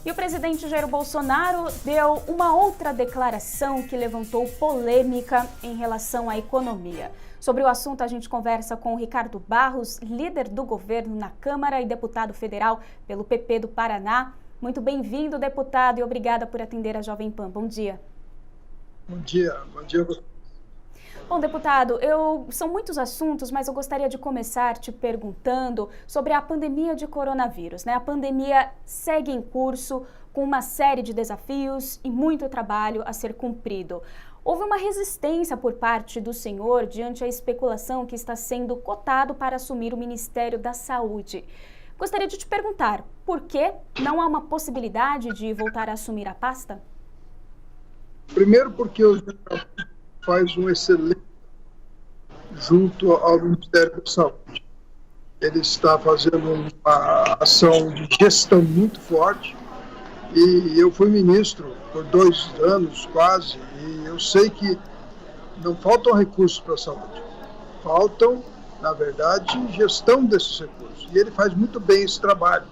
E o presidente Jair Bolsonaro deu uma outra declaração que levantou polêmica em relação à economia. Sobre o assunto, a gente conversa com o Ricardo Barros, líder do governo na Câmara e deputado federal pelo PP do Paraná. Muito bem-vindo, deputado, e obrigada por atender a Jovem Pan. Bom dia. Bom dia. Bom, deputado, são muitos assuntos, mas eu gostaria de começar te perguntando sobre a pandemia de coronavírus, né? A pandemia segue em curso com uma série de desafios e muito trabalho a ser cumprido. Houve uma resistência por parte do senhor diante a especulação que está sendo cotado para assumir o Ministério da Saúde. Gostaria de te perguntar, por que não há uma possibilidade de voltar a assumir a pasta? Primeiro porque o general faz um excelente junto ao Ministério da Saúde. Ele está fazendo uma ação de gestão muito forte e eu fui ministro por 2 anos quase e eu sei que não faltam recursos para a saúde, faltam, na verdade, gestão desses recursos e ele faz muito bem esse trabalho.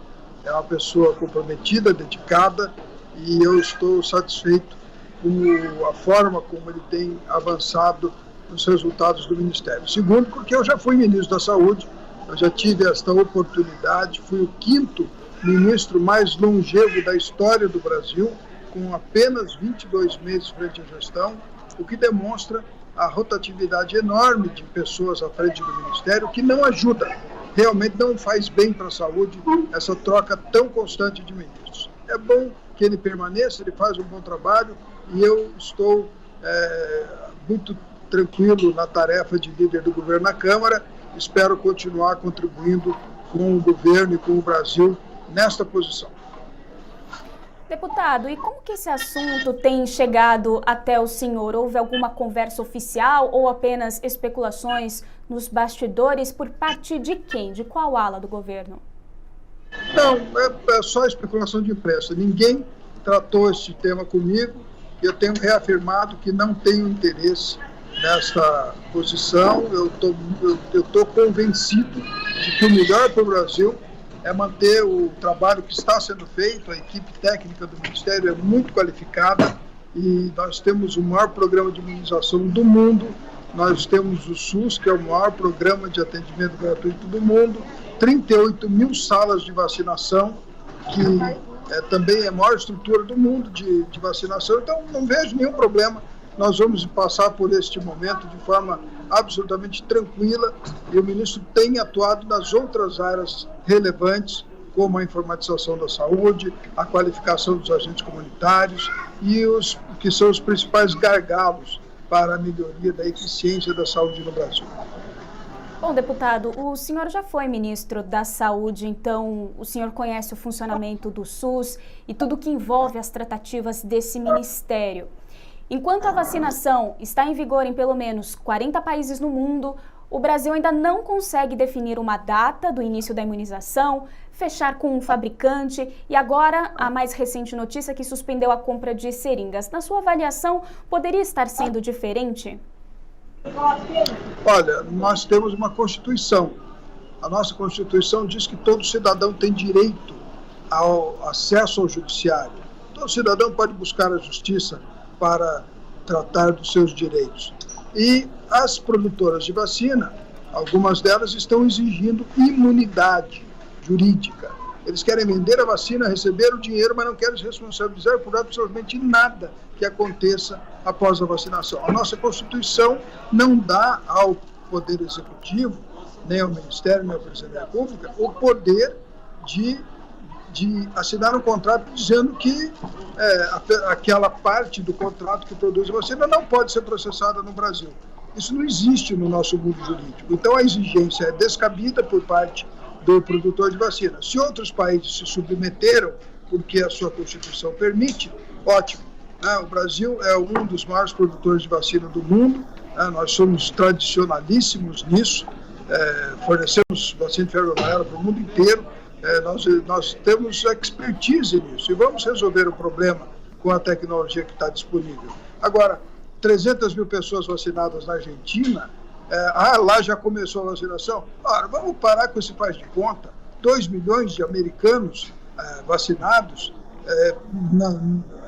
É uma pessoa comprometida, dedicada e eu estou satisfeito com a forma como ele tem avançado nos resultados do Ministério. Segundo, porque eu já fui ministro da Saúde, eu já tive esta oportunidade, fui o 5º ministro mais longevo da história do Brasil, com apenas 22 meses frente à gestão, o que demonstra a rotatividade enorme de pessoas à frente do Ministério, que não ajuda, realmente não faz bem para a saúde essa troca tão constante de ministros. É bom que ele permaneça, ele faz um bom trabalho, e eu estou muito tranquilo na tarefa de líder do governo na Câmara. Espero continuar contribuindo com o governo e com o Brasil nesta posição. Deputado, e como que esse assunto tem chegado até o senhor? Houve alguma conversa oficial ou apenas especulações nos bastidores por parte de quem? De qual ala do governo? Não, é só especulação de imprensa. Ninguém tratou esse tema comigo. Eu tenho reafirmado que não tenho interesse nesta posição. Eu estou convencido de que o melhor para o Brasil é manter o trabalho que está sendo feito. A equipe técnica do Ministério é muito qualificada e nós temos o maior programa de imunização do mundo. Nós temos o SUS, que é o maior programa de atendimento gratuito do mundo, 38 mil salas de vacinação, que também é a maior estrutura do mundo de vacinação, então não vejo nenhum problema. Nós vamos passar por este momento de forma absolutamente tranquila e o ministro tem atuado nas outras áreas relevantes, como a informatização da saúde, a qualificação dos agentes comunitários e os que são os principais gargalos para a melhoria da eficiência da saúde no Brasil. Bom, deputado, o senhor já foi ministro da Saúde, então o senhor conhece o funcionamento do SUS e tudo que envolve as tratativas desse ministério. Enquanto a vacinação está em vigor em pelo menos 40 países no mundo, o Brasil ainda não consegue definir uma data do início da imunização, fechar com um fabricante e agora a mais recente notícia que suspendeu a compra de seringas. Na sua avaliação, poderia estar sendo diferente? Olha, nós temos uma Constituição. A nossa Constituição diz que todo cidadão tem direito ao acesso ao judiciário. Todo cidadão pode buscar a justiça para tratar dos seus direitos. E as produtoras de vacina, algumas delas estão exigindo imunidade jurídica. Eles querem vender a vacina, receber o dinheiro, mas não querem se responsabilizar por absolutamente nada que aconteça após a vacinação. A nossa Constituição não dá ao Poder Executivo, nem ao Ministério, nem ao Presidente da República, o poder de assinar um contrato dizendo que aquela parte do contrato que produz a vacina não pode ser processada no Brasil. Isso não existe no nosso mundo jurídico. Então a exigência é descabida por parte do produtor de vacina. Se outros países se submeteram porque a sua Constituição permite, ótimo. O Brasil é um dos maiores produtores de vacina do mundo, nós somos tradicionalíssimos nisso, fornecemos vacina de febre amarela para o mundo inteiro, nós temos expertise nisso e vamos resolver o problema com a tecnologia que está disponível. Agora, 300 mil pessoas vacinadas na Argentina, lá já começou a vacinação. Ora, vamos parar com esse faz de conta. 2 milhões de americanos vacinados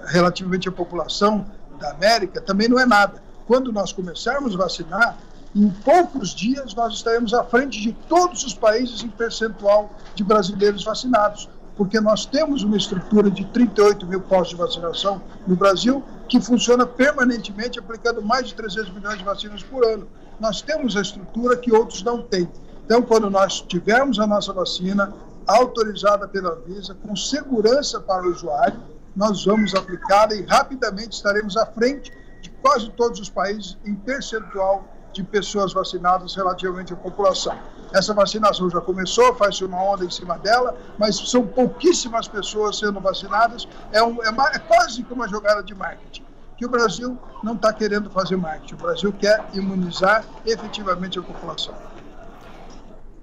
relativamente à população da América, também não é nada. Quando nós começarmos a vacinar, em poucos dias nós estaremos à frente de todos os países em percentual de brasileiros vacinados, porque nós temos uma estrutura de 38 mil postos de vacinação no Brasil, que funciona permanentemente, aplicando mais de 300 milhões de vacinas por ano. Nós temos a estrutura que outros não têm. Então, quando nós tivermos a nossa vacina autorizada pela Anvisa, com segurança para o usuário, nós vamos aplicá-la e rapidamente estaremos à frente de quase todos os países em percentual de pessoas vacinadas relativamente à população. Essa vacinação já começou, faz-se uma onda em cima dela, mas são pouquíssimas pessoas sendo vacinadas, é quase que uma jogada de marketing, que o Brasil não está querendo fazer marketing, o Brasil quer imunizar efetivamente a população.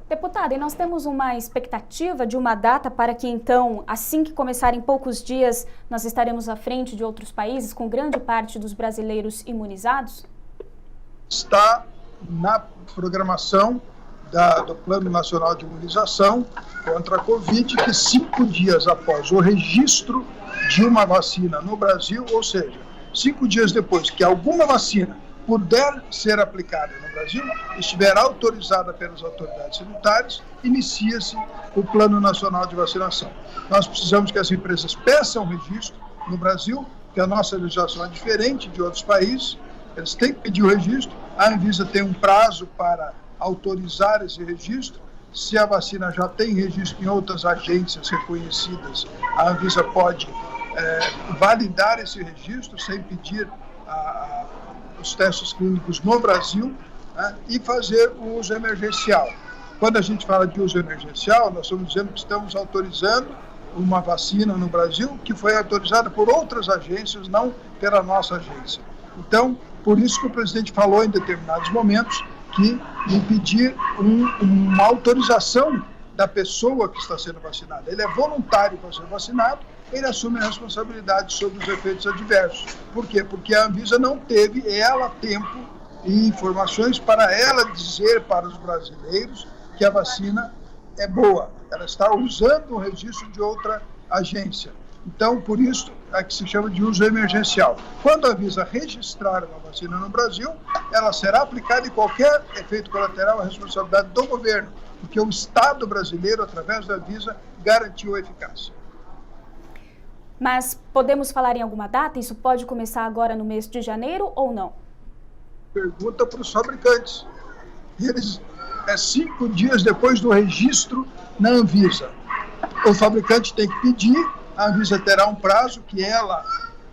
Deputada, e nós temos uma expectativa de uma data para que, então, assim que começarem poucos dias, nós estaremos à frente de outros países, com grande parte dos brasileiros imunizados? Está na programação do Plano Nacional de Imunização contra a Covid, que 5 dias após o registro de uma vacina no Brasil, ou seja, 5 dias depois que alguma vacina puder ser aplicada no Brasil, estiver autorizada pelas autoridades sanitárias, inicia-se o Plano Nacional de Vacinação. Nós precisamos que as empresas peçam registro no Brasil, que a nossa legislação é diferente de outros países, eles têm que pedir o registro, a Anvisa tem um prazo para autorizar esse registro. Se a vacina já tem registro em outras agências reconhecidas, a Anvisa pode validar esse registro sem pedir os testes clínicos no Brasil, né, e fazer o uso emergencial. Quando a gente fala de uso emergencial, nós estamos dizendo que estamos autorizando uma vacina no Brasil que foi autorizada por outras agências, não pela nossa agência. Então, por isso que o presidente falou em determinados momentos que impedir uma autorização da pessoa que está sendo vacinada. Ele é voluntário para ser vacinado, ele assume a responsabilidade sobre os efeitos adversos. Por quê? Porque a Anvisa não teve tempo e informações para ela dizer para os brasileiros que a vacina é boa. Ela está usando o registro de outra agência. Então, por isso é que se chama de uso emergencial. Quando a Anvisa registrar uma vacina no Brasil, ela será aplicada e qualquer efeito colateral é responsabilidade do governo, porque o Estado brasileiro, através da Anvisa, garantiu a eficácia. Mas podemos falar em alguma data? Isso pode começar agora no mês de janeiro ou não? Pergunta para os fabricantes. Eles, 5 dias depois do registro na Anvisa. O fabricante tem que pedir, a Anvisa terá um prazo que ela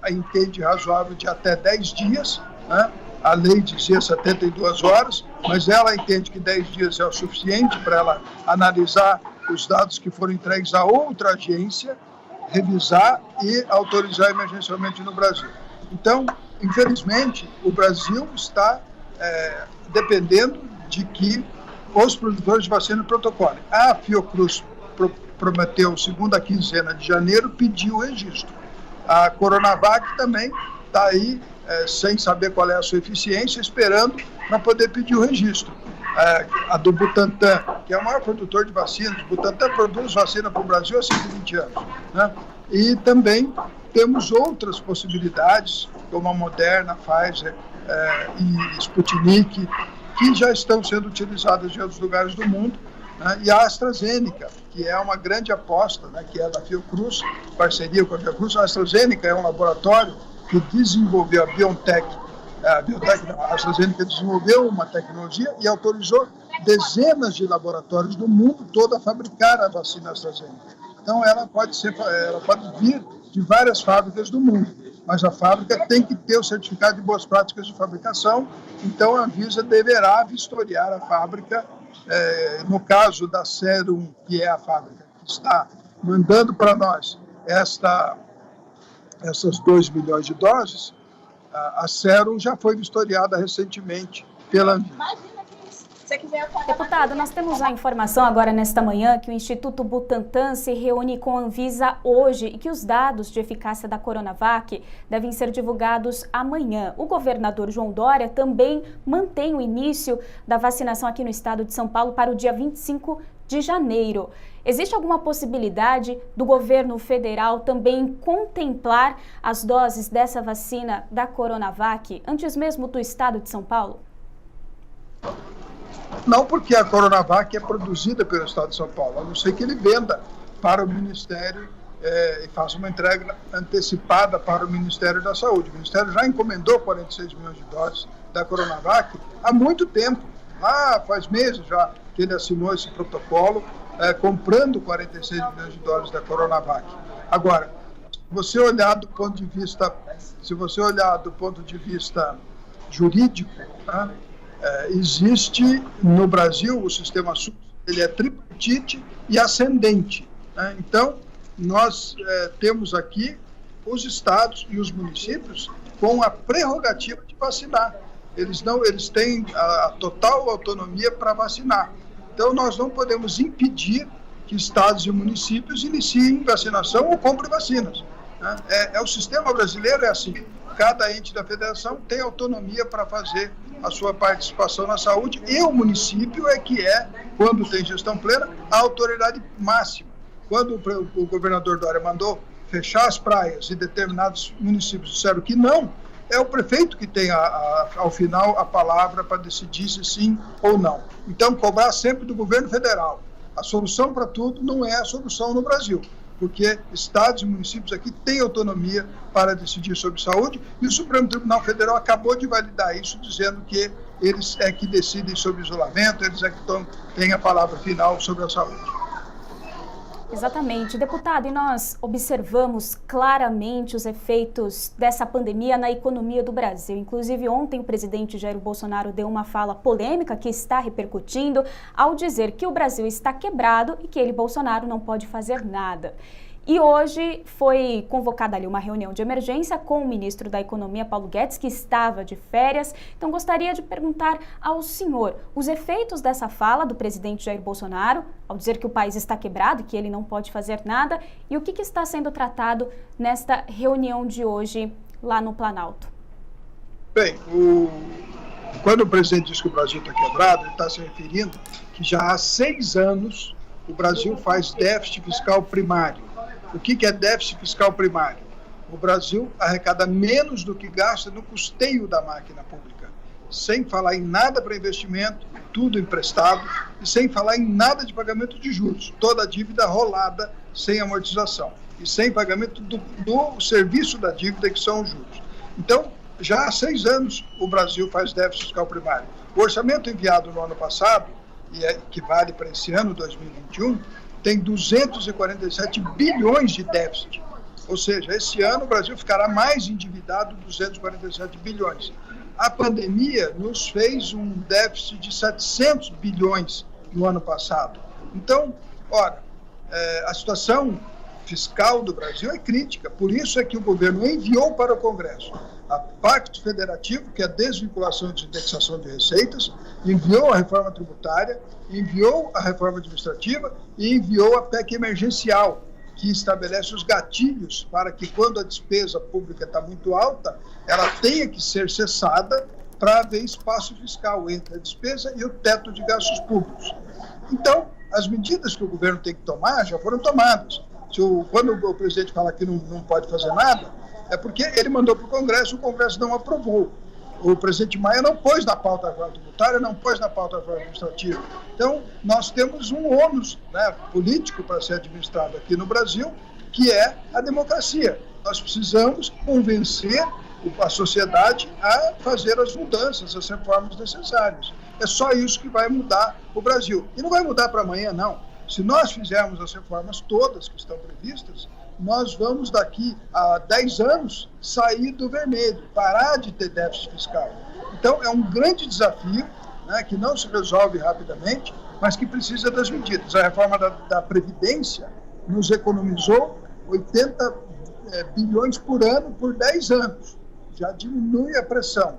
entende razoável de até 10 dias, né? A lei dizia 72 horas, mas ela entende que 10 dias é o suficiente para ela analisar os dados que foram entregues a outra agência, revisar e autorizar emergencialmente no Brasil. Então, infelizmente, o Brasil está dependendo de que os produtores de vacina protocolem. A Fiocruz prometeu, segunda quinzena de janeiro, pediu o registro. A Coronavac também está aí, sem saber qual é a sua eficiência, esperando para poder pedir o registro. A do Butantan, que é o maior produtor de vacinas, o Butantan produz vacina para o Brasil há 120 anos. Né? E também temos outras possibilidades, como a Moderna, Pfizer e Sputnik, que já estão sendo utilizadas em outros lugares do mundo, né? E a AstraZeneca, que é uma grande aposta, né? Que é da Fiocruz, parceria com a Fiocruz. A AstraZeneca é um laboratório que desenvolveu a BioNTech. A AstraZeneca desenvolveu uma tecnologia e autorizou dezenas de laboratórios do mundo todo a fabricar a vacina AstraZeneca. Então, ela pode vir de várias fábricas do mundo, mas a fábrica tem que ter o certificado de boas práticas de fabricação, então a Anvisa deverá vistoriar a fábrica. No caso da Serum, que é a fábrica que está mandando para nós essas 2 milhões de doses, a Serum já foi vistoriada recentemente pela Anvisa. Deputado, nós temos a informação agora nesta manhã que o Instituto Butantan se reúne com a Anvisa hoje e que os dados de eficácia da Coronavac devem ser divulgados amanhã. O governador João Dória também mantém o início da vacinação aqui no estado de São Paulo para o dia 25 de janeiro. Existe alguma possibilidade do governo federal também contemplar as doses dessa vacina da Coronavac antes mesmo do estado de São Paulo? Não, porque a Coronavac é produzida pelo estado de São Paulo, a não ser que ele venda para o Ministério e faça uma entrega antecipada para o Ministério da Saúde. O Ministério já encomendou 46 milhões de doses da Coronavac há muito tempo. Lá faz meses já que ele assinou esse protocolo, comprando 46 milhões de doses da Coronavac. Agora, se você olhar do ponto de vista jurídico, né, existe no Brasil o sistema SUS, ele é tripartite e ascendente, né? Então, nós temos aqui os estados e os municípios com a prerrogativa de vacinar. Eles têm a total autonomia para vacinar. Então, nós não podemos impedir que estados e municípios iniciem vacinação ou comprem vacinas, né? O sistema brasileiro é assim. Cada ente da federação tem autonomia para fazer a sua participação na saúde e o município quando tem gestão plena, a autoridade máxima. Quando o governador Dória mandou fechar as praias e determinados municípios disseram que não, é o prefeito que tem, ao final, a palavra para decidir se sim ou não. Então, cobrar sempre do governo federal. A solução para tudo não é a solução no Brasil, porque estados e municípios aqui têm autonomia para decidir sobre saúde e o Supremo Tribunal Federal acabou de validar isso, dizendo que eles é que decidem sobre isolamento, eles é que têm a palavra final sobre a saúde. Exatamente. Deputado, e nós observamos claramente os efeitos dessa pandemia na economia do Brasil. Inclusive, ontem o presidente Jair Bolsonaro deu uma fala polêmica que está repercutindo ao dizer que o Brasil está quebrado e que ele, Bolsonaro, não pode fazer nada. E hoje foi convocada ali uma reunião de emergência com o ministro da Economia, Paulo Guedes, que estava de férias. Então, gostaria de perguntar ao senhor os efeitos dessa fala do presidente Jair Bolsonaro, ao dizer que o país está quebrado e que ele não pode fazer nada, e o que está sendo tratado nesta reunião de hoje lá no Planalto. Bem, quando o presidente diz que o Brasil está quebrado, ele está se referindo que já há 6 anos o Brasil faz déficit fiscal primário. O que é déficit fiscal primário? O Brasil arrecada menos do que gasta no custeio da máquina pública, sem falar em nada para investimento, tudo emprestado, e sem falar em nada de pagamento de juros, toda a dívida rolada sem amortização, e sem pagamento do serviço da dívida, que são os juros. Então, já há 6 anos o Brasil faz déficit fiscal primário. O orçamento enviado no ano passado, e que vale para esse ano, 2021, tem 247 bilhões de déficit. Ou seja, esse ano o Brasil ficará mais endividado, 247 bilhões. A pandemia nos fez um déficit de 700 bilhões no ano passado. Então, a situação fiscal do Brasil é crítica. Por isso é que o governo enviou para o Congresso a Pacto Federativo, que é a desvinculação de indexação de receitas, enviou a reforma tributária, enviou a reforma administrativa e enviou a PEC emergencial, que estabelece os gatilhos para que, quando a despesa pública está muito alta, ela tenha que ser cessada para haver espaço fiscal entre a despesa e o teto de gastos públicos. Então, as medidas que o governo tem que tomar já foram tomadas. Quando o presidente fala que não pode fazer nada, é porque ele mandou para o Congresso não aprovou. O presidente Maia não pôs na pauta a reforma tributária, não pôs na pauta a reforma administrativa. Então, nós temos um ônus, né, político para ser administrado aqui no Brasil, que é a democracia. Nós precisamos convencer a sociedade a fazer as mudanças, as reformas necessárias. É só isso que vai mudar o Brasil. E não vai mudar para amanhã, não. Se nós fizermos as reformas todas que estão previstas, nós vamos daqui a 10 anos sair do vermelho, parar de ter déficit fiscal. Então, é um grande desafio, né, que não se resolve rapidamente, mas que precisa das medidas. A reforma da Previdência nos economizou 80 bilhões por ano por 10 anos. Já diminui a pressão.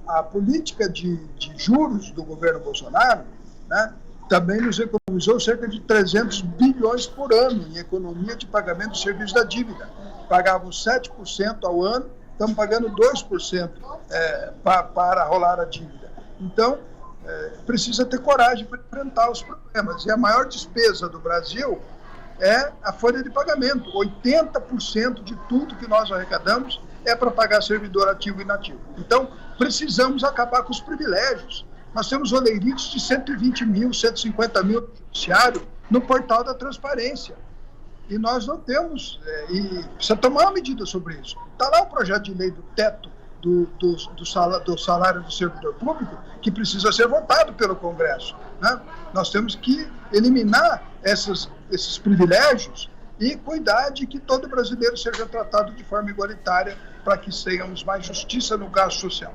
A política de juros do governo Bolsonaro, né, também nos economizou cerca de 300 bilhões por ano em economia de pagamento do serviço da dívida. Pagávamos 7% ao ano, estamos pagando 2% para rolar a dívida. Então, precisa ter coragem para enfrentar os problemas. E a maior despesa do Brasil é a folha de pagamento. 80% de tudo que nós arrecadamos é para pagar servidor ativo e inativo. Então, precisamos acabar com os privilégios. Nós temos oleiritos de 120 mil, 150 mil no judiciário no portal da transparência. E nós não temos, e precisa tomar uma medida sobre isso. Está lá o projeto de lei do teto do salário do servidor público, que precisa ser votado pelo Congresso, né? Nós temos que eliminar esses privilégios e cuidar de que todo brasileiro seja tratado de forma igualitária para que tenhamos mais justiça no gasto social.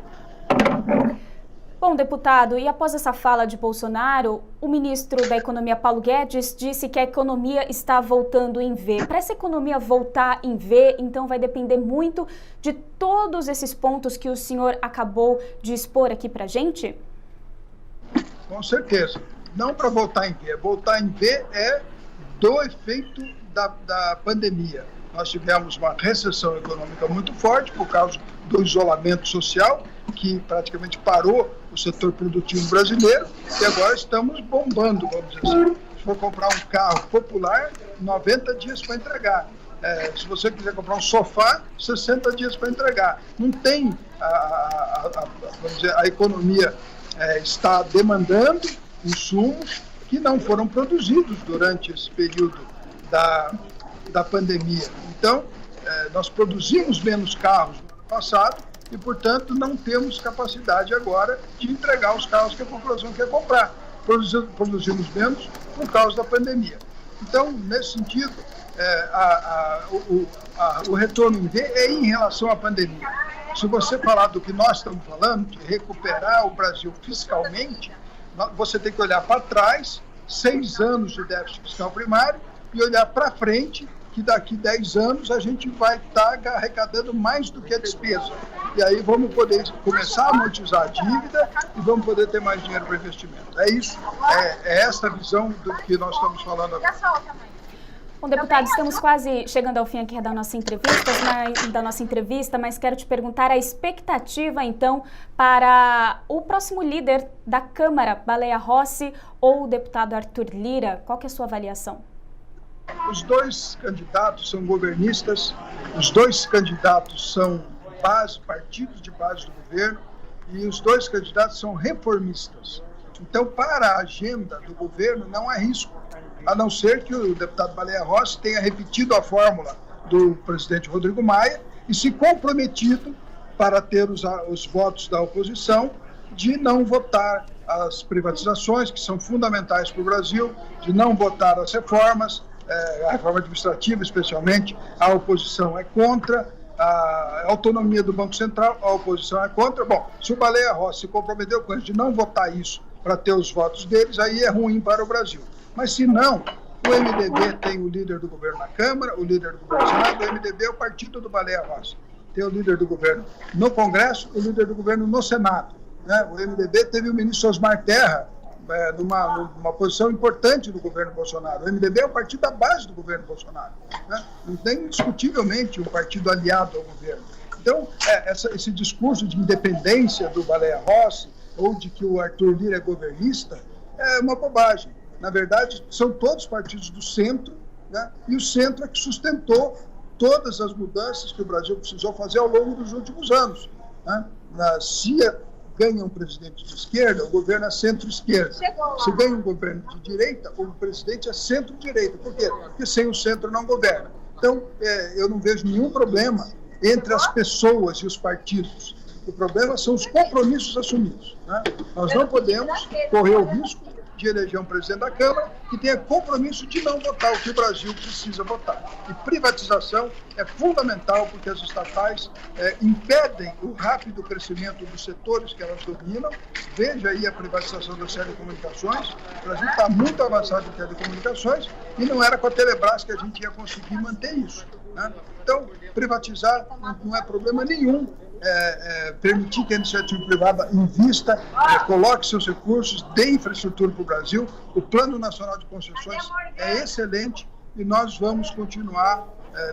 Bom, deputado, e após essa fala de Bolsonaro, o ministro da Economia, Paulo Guedes, disse que a economia está voltando em V. Para essa economia voltar em V, então vai depender muito de todos esses pontos que o senhor acabou de expor aqui para a gente? Com certeza. Não para voltar em V. Voltar em V é do efeito da pandemia. Nós tivemos uma recessão econômica muito forte por causa do isolamento social, que praticamente parou o setor produtivo brasileiro, e agora estamos bombando, vamos dizer assim. Se for comprar um carro popular, 90 dias para entregar. Se você quiser comprar um sofá, 60 dias para entregar. Não tem, vamos dizer, a economia está demandando insumos que não foram produzidos durante esse período da pandemia. Então, nós produzimos menos carros no ano passado e, portanto, não temos capacidade agora de entregar os carros que a população quer comprar. Produzimos menos por causa da pandemia. Então, nesse sentido, o retorno em V é em relação à pandemia. Se você falar do que nós estamos falando, de recuperar o Brasil fiscalmente, você tem que olhar para trás, 6 anos de déficit fiscal primário, e olhar para frente, que daqui 10 anos a gente vai estar arrecadando mais do que a despesa. E aí vamos poder começar a amortizar a dívida e vamos poder ter mais dinheiro para investimento. É isso, é essa visão do que nós estamos falando agora. Bom, deputado, estamos quase chegando ao fim aqui da nossa entrevista, mas quero te perguntar a expectativa, então, para o próximo líder da Câmara, Baleia Rossi, ou o deputado Arthur Lira. Qual que é a sua avaliação? Os dois candidatos são governistas, os dois candidatos são partidos de base do governo, e os dois candidatos são reformistas. Então, para a agenda do governo, não há risco, a não ser que o deputado Baleia Rossi tenha repetido a fórmula do presidente Rodrigo Maia e se comprometido para ter os votos da oposição de não votar as privatizações, que são fundamentais para o Brasil, de não votar as reformas, a reforma administrativa especialmente, a oposição é contra, a autonomia do Banco Central, a oposição é contra. Bom, se o Baleia Rossi se comprometeu com isso de não votar isso para ter os votos deles, aí é ruim para o Brasil. Mas se não, o MDB tem o líder do governo na Câmara, o líder do governo no Senado, o MDB é o partido do Baleia Rossi. Tem o líder do governo no Congresso, o líder do governo no Senado, né? O MDB teve o ministro Osmar Terra numa posição importante do governo Bolsonaro. O MDB é o partido da base do governo Bolsonaro, né? Não tem indiscutivelmente um partido aliado ao governo. Então, esse discurso de independência do Baleia Rossi ou de que o Arthur Lira é governista é uma bobagem. Na verdade, são todos partidos do centro, né? E o centro é que sustentou todas as mudanças que o Brasil precisou fazer ao longo dos últimos anos, né? Se ganha um presidente de esquerda, o governo é centro-esquerda. Se ganha um governo de direita, o presidente é centro-direita. Por quê? Porque sem o centro não governa. Então, eu não vejo nenhum problema entre as pessoas e os partidos. O problema são os compromissos assumidos, né? Nós não podemos correr o risco de eleger um presidente da Câmara que tenha compromisso de não votar o que o Brasil precisa votar. E privatização é fundamental porque as estatais impedem o rápido crescimento dos setores que elas dominam. Veja aí a privatização das telecomunicações. O Brasil está muito avançado em telecomunicações e não era com a Telebrás que a gente ia conseguir manter isso, né? Então, privatizar não é problema nenhum. Permitir que a iniciativa privada invista, coloque seus recursos, dê infraestrutura para o Brasil. O Plano Nacional de Concessões é excelente e nós vamos continuar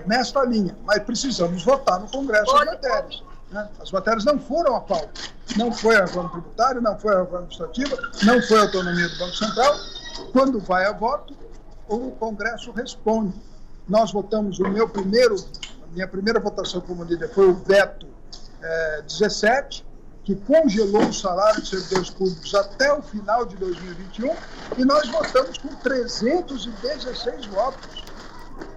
nesta linha, mas precisamos votar no Congresso as matérias. né? As matérias não foram a pauta. Não foi a reforma tributária, não foi a reforma administrativa, não foi a autonomia do Banco Central. Quando vai a voto, o Congresso responde. Nós votamos a minha primeira votação como líder foi o veto 17, que congelou o salário de servidores públicos até o final de 2021, e nós votamos com 316 votos,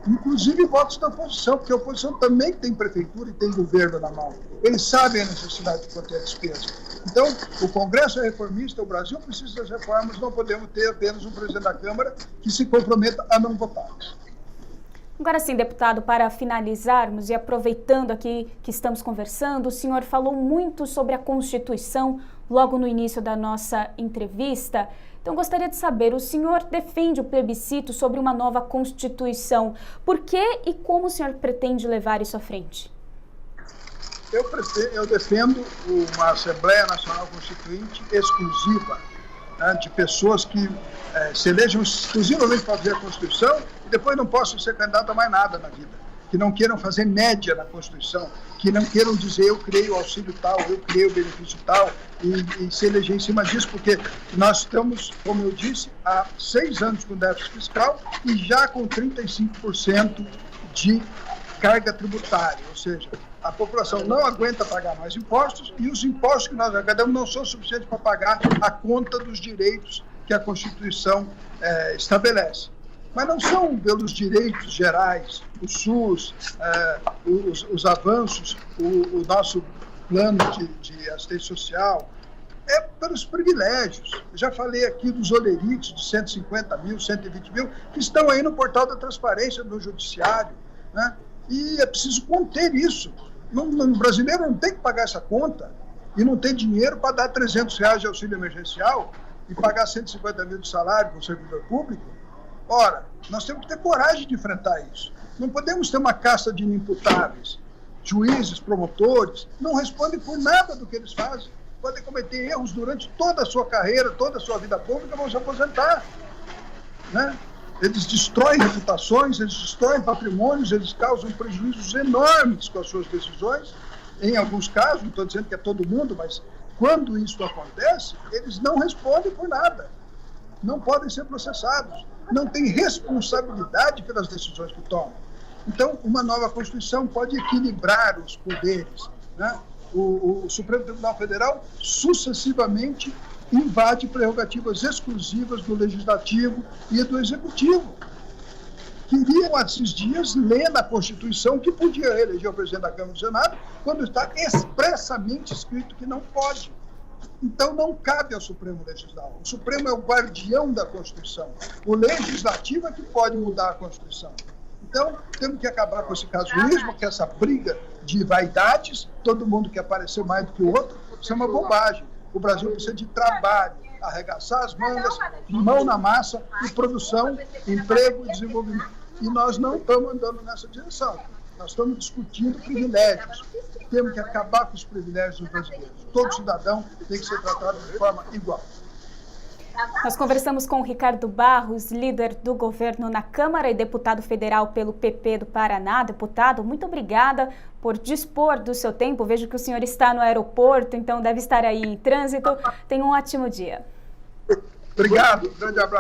inclusive votos da oposição, porque a oposição também tem prefeitura e tem governo na mão. Eles sabem a necessidade de conter a despesa. Então, o Congresso é reformista, o Brasil precisa das reformas, não podemos ter apenas um presidente da Câmara que se comprometa a não votar. Agora sim, deputado, para finalizarmos e aproveitando aqui que estamos conversando, o senhor falou muito sobre a Constituição logo no início da nossa entrevista. Então, gostaria de saber, o senhor defende o plebiscito sobre uma nova Constituição. Por que e como o senhor pretende levar isso à frente? Eu defendo uma Assembleia Nacional Constituinte exclusiva, né, de pessoas que se elejam exclusivamente para fazer a Constituição e depois não possam ser candidato a mais nada na vida, que não queiram fazer média na Constituição, que não queiram dizer eu criei o auxílio tal, eu criei o benefício tal e se eleger em cima disso, porque nós estamos, como eu disse, há 6 anos com déficit fiscal e já com 35% de carga tributária, ou seja, a população não aguenta pagar mais impostos e os impostos que nós arrecadamos não são suficientes para pagar a conta dos direitos que a Constituição estabelece. Mas não são pelos direitos gerais, o SUS, os avanços, o nosso plano de assistência social, é pelos privilégios. Eu já falei aqui dos olerites de 150 mil, 120 mil, que estão aí no portal da transparência do Judiciário, né? E é preciso conter isso. O brasileiro não tem que pagar essa conta e não tem dinheiro para dar R$300 de auxílio emergencial e pagar 150 mil de salário para o servidor público. Ora, nós temos que ter coragem de enfrentar isso. Não podemos ter uma casta de inimputáveis. Juízes, promotores, não respondem por nada do que eles fazem. Podem cometer erros durante toda a sua carreira, toda a sua vida pública, vão se aposentar, né? Eles destroem reputações, eles destroem patrimônios, eles causam prejuízos enormes com as suas decisões. Em alguns casos, não estou dizendo que é todo mundo, mas quando isso acontece, eles não respondem por nada. Não podem ser processados. Não têm responsabilidade pelas decisões que tomam. Então, uma nova Constituição pode equilibrar os poderes, né? O Supremo Tribunal Federal sucessivamente invade prerrogativas exclusivas do Legislativo e do Executivo. Queriam, esses dias, ler na Constituição que podia reeleger o presidente da Câmara e do Senado, quando está expressamente escrito que não pode. Então, não cabe ao Supremo legislar. O Supremo é o guardião da Constituição. O Legislativo é que pode mudar a Constituição. Então, temos que acabar com esse casuísmo, com essa briga de vaidades, todo mundo quer parecer mais do que o outro. Isso é uma bobagem. O Brasil precisa de trabalho, arregaçar as mangas, mão na massa e produção, emprego e desenvolvimento. E nós não estamos andando nessa direção. Nós estamos discutindo privilégios. Temos que acabar com os privilégios dos brasileiros. Todo cidadão tem que ser tratado de forma igual. Nós conversamos com o Ricardo Barros, líder do governo na Câmara e deputado federal pelo PP do Paraná. Deputado, muito obrigada por dispor do seu tempo. Vejo que o senhor está no aeroporto, então deve estar aí em trânsito. Tenha um ótimo dia. Obrigado, grande abraço.